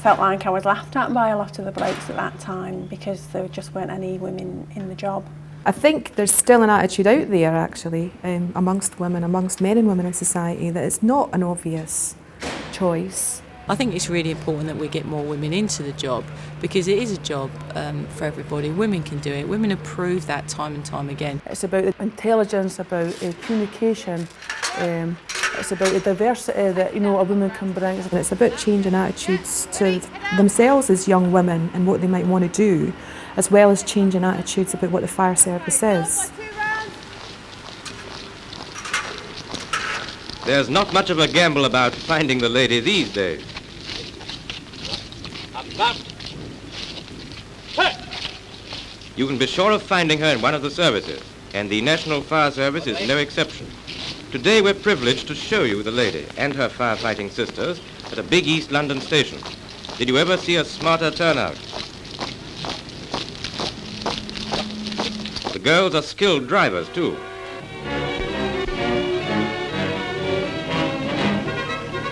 felt like I was laughed at by a lot of the blokes at that time because there just weren't any women in the job. I think there's still an attitude out there actually amongst women, amongst men and women in society, that it's not an obvious choice. I think it's really important that we get more women into the job because it is a job for everybody. Women can do it. Women have proved that time and time again. It's about intelligence, about communication. It's about the diversity that, you know, a woman can bring. And it's about changing attitudes to themselves as young women and what they might want to do, as well as changing attitudes about what the fire service is. There's not much of a gamble about finding the lady these days. You can be sure of finding her in one of the services, and the National Fire Service is no exception. Today we're privileged to show you the lady and her firefighting sisters at a big East London station. Did you ever see a smarter turnout? The girls are skilled drivers too.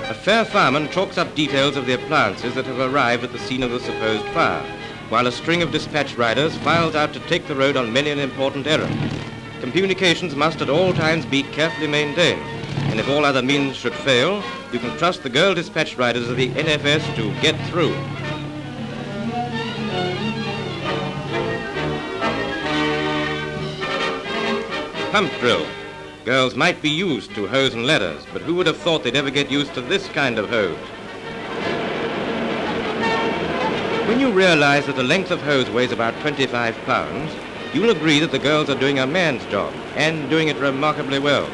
A fair fireman chalks up details of the appliances that have arrived at the scene of the supposed fire, while a string of dispatch riders files out to take the road on many an important errand. Communications must at all times be carefully maintained, and if all other means should fail, you can trust the girl dispatch riders of the NFS to get through. Pump drill. Girls might be used to hose and ladders, but who would have thought they'd ever get used to this kind of hose? When you realize that the length of hose weighs about 25 pounds, you'll agree that the girls are doing a man's job, and doing it remarkably well.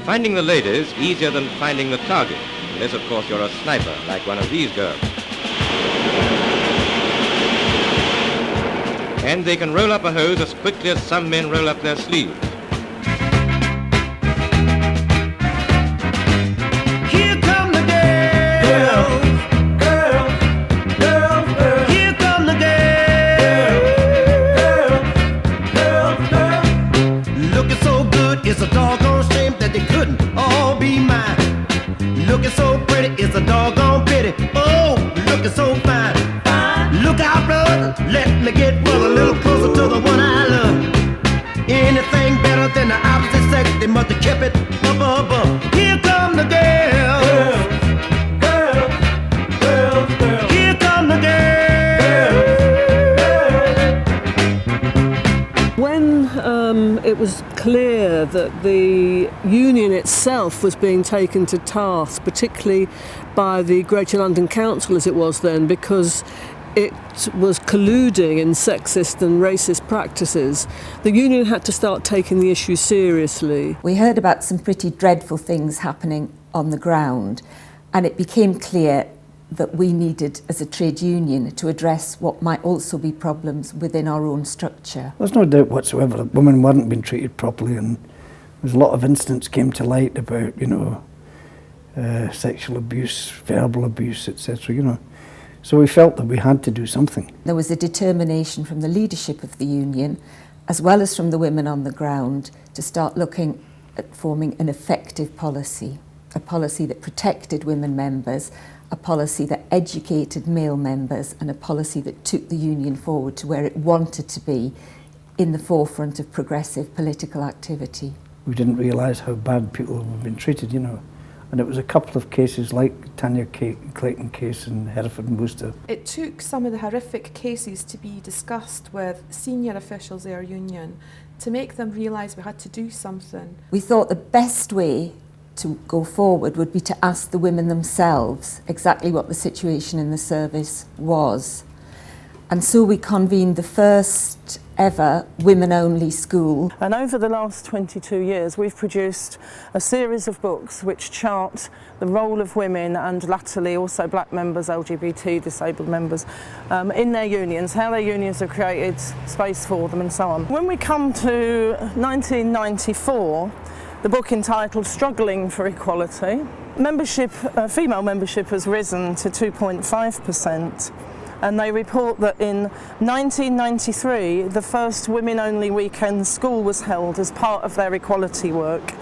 Finding the ladies easier than finding the target, unless of course you're a sniper, like one of these girls. And they can roll up a hose as quickly as some men roll up their sleeves. Here come the girls, girls, girls, girls. Here come the girls, girls, girls. Looking so good, it's a doggone shame that they couldn't all be mine. Looking so pretty, it's a doggone pity. Oh, looking so fine. Look out, brother, let me get a little closer to the one I love. Anything better than the opposite sex, they must have kept it up above. Here come the girls, girls, girls, girls. Here come the girls. When it was clear that the union itself was being taken to task, particularly by the Greater London Council as it was then, because it was colluding in sexist and racist practices, the union had to start taking the issue seriously. We heard about some pretty dreadful things happening on the ground, and it became clear that we needed, as a trade union, to address what might also be problems within our own structure. There's no doubt whatsoever that women weren't being treated properly, and there's a lot of incidents came to light about, you know, sexual abuse, verbal abuse, etc., you know. So we felt that we had to do something. There was a determination from the leadership of the union, as well as from the women on the ground, to start looking at forming an effective policy, a policy that protected women members, a policy that educated male members, and a policy that took the union forward to where it wanted to be, in the forefront of progressive political activity. We didn't realise how bad people have been treated, you know. And it was a couple of cases like Tanya Clayton case in Hereford and Worcester. It took some of the horrific cases to be discussed with senior officials of our union to make them realise we had to do something. We thought the best way to go forward would be to ask the women themselves exactly what the situation in the service was. And so we convened the first ever women-only school. And over the last 22 years we've produced a series of books which chart the role of women and latterly also black members, LGBT disabled members in their unions, how their unions have created space for them and so on. When we come to 1994, the book entitled Struggling for Equality, membership, female membership has risen to 2.5%. And they report that in 1993, the first women-only weekend school was held as part of their equality work.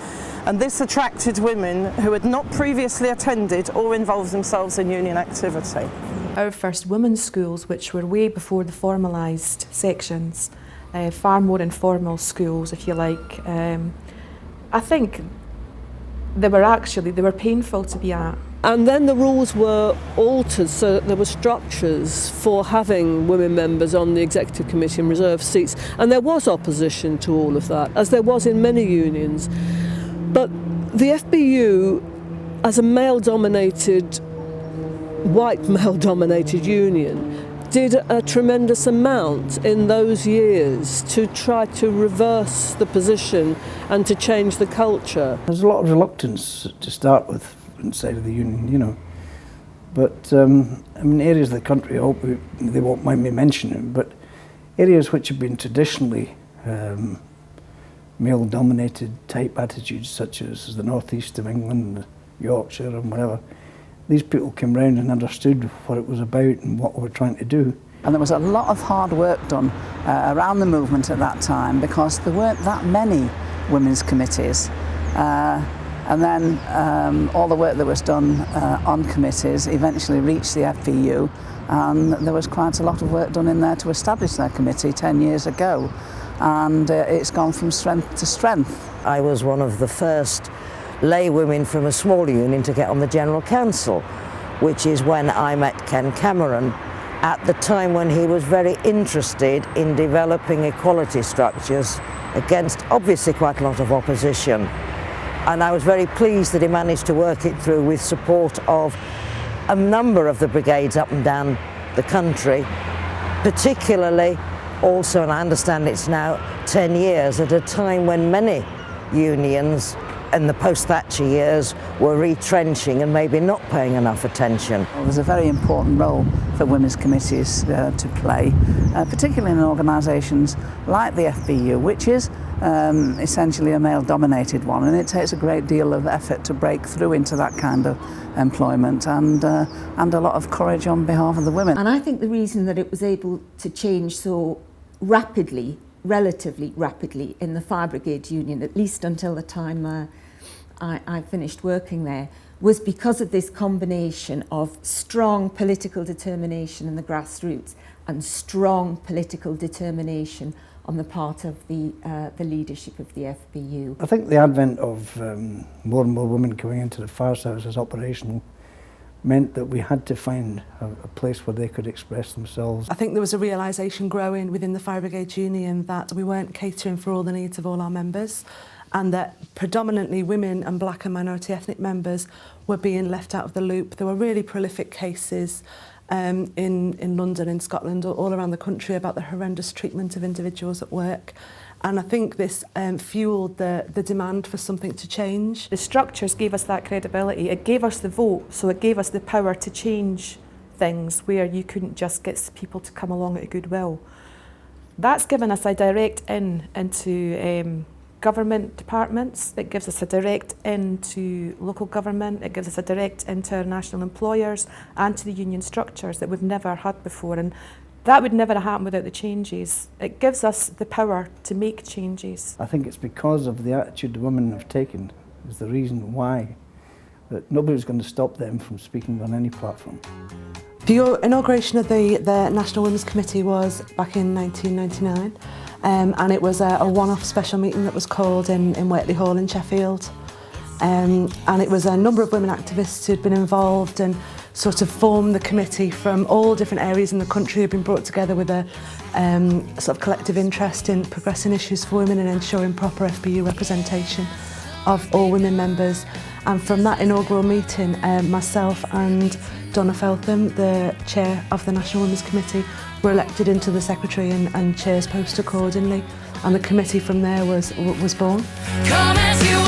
and this attracted women who had not previously attended or involved themselves in union activity. Our first women's schools, which were way before the formalised sections, far more informal schools, if you like, I think they were painful to be at. And then the rules were altered so that there were structures for having women members on the executive committee and reserved seats. And there was opposition to all of that, as there was in many unions. But the FBU, as a male-dominated, white male-dominated union, did a tremendous amount in those years to try to reverse the position and to change the culture. There's a lot of reluctance to start with inside of the union, you know. But I mean, areas of the country, I hope they won't mind me mentioning, but areas which have been traditionally male-dominated type attitudes, such as the northeast of England, Yorkshire and whatever, these people came round and understood what it was about and what we were trying to do. And there was a lot of hard work done around the movement at that time, because there weren't that many women's committees. And then all the work that was done on committees eventually reached the FBU, and there was quite a lot of work done in there to establish their committee 10 years ago, and it's gone from strength to strength. I was one of the first lay women from a small union to get on the General Council, which is when I met Ken Cameron at the time when he was very interested in developing equality structures against obviously quite a lot of opposition. And I was very pleased that he managed to work it through with support of a number of the brigades up and down the country, particularly also, and I understand it's now 10 years, at a time when many unions in the post-Thatcher years were retrenching and maybe not paying enough attention. Well, there's a very important role for women's committees to play, particularly in organisations like the FBU, which is essentially a male-dominated one, and it takes a great deal of effort to break through into that kind of employment, and a lot of courage on behalf of the women. And I think the reason that it was able to change so rapidly, relatively rapidly, in the Fire Brigade Union, at least until the time I finished working there, was because of this combination of strong political determination in the grassroots and strong political determination on the part of the leadership of the FBU. I think the advent of more and more women coming into the fire service as operational meant that we had to find a place where they could express themselves. I think there was a realisation growing within the Fire Brigade Union that we weren't catering for all the needs of all our members, and that predominantly women and black and minority ethnic members were being left out of the loop. There were really prolific cases in London, in Scotland, all around the country about the horrendous treatment of individuals at work. And I think this fuelled the demand for something to change. The structures gave us that credibility. It gave us the vote, so it gave us the power to change things where you couldn't just get people to come along at goodwill. That's given us a direct in into government departments. It gives us a direct in to local government. It gives us a direct in to our national employers and to the union structures that we've never had before. And that would never have happened without the changes. It gives us the power to make changes. I think it's because of the attitude the women have taken is the reason why, that nobody's going to stop them from speaking on any platform. The inauguration of the National Women's Committee was back in 1999, and it was a one-off special meeting that was called in Waitley Hall in Sheffield. And it was a number of women activists who'd been involved and sort of formed the committee from all different areas in the country, who'd been brought together with a sort of collective interest in progressing issues for women and ensuring proper FBU representation of all women members. And from that inaugural meeting, myself and Donna Feltham, the chair of the National Women's Committee, were elected into the secretary and chair's post accordingly. And the committee from there was born. Come as you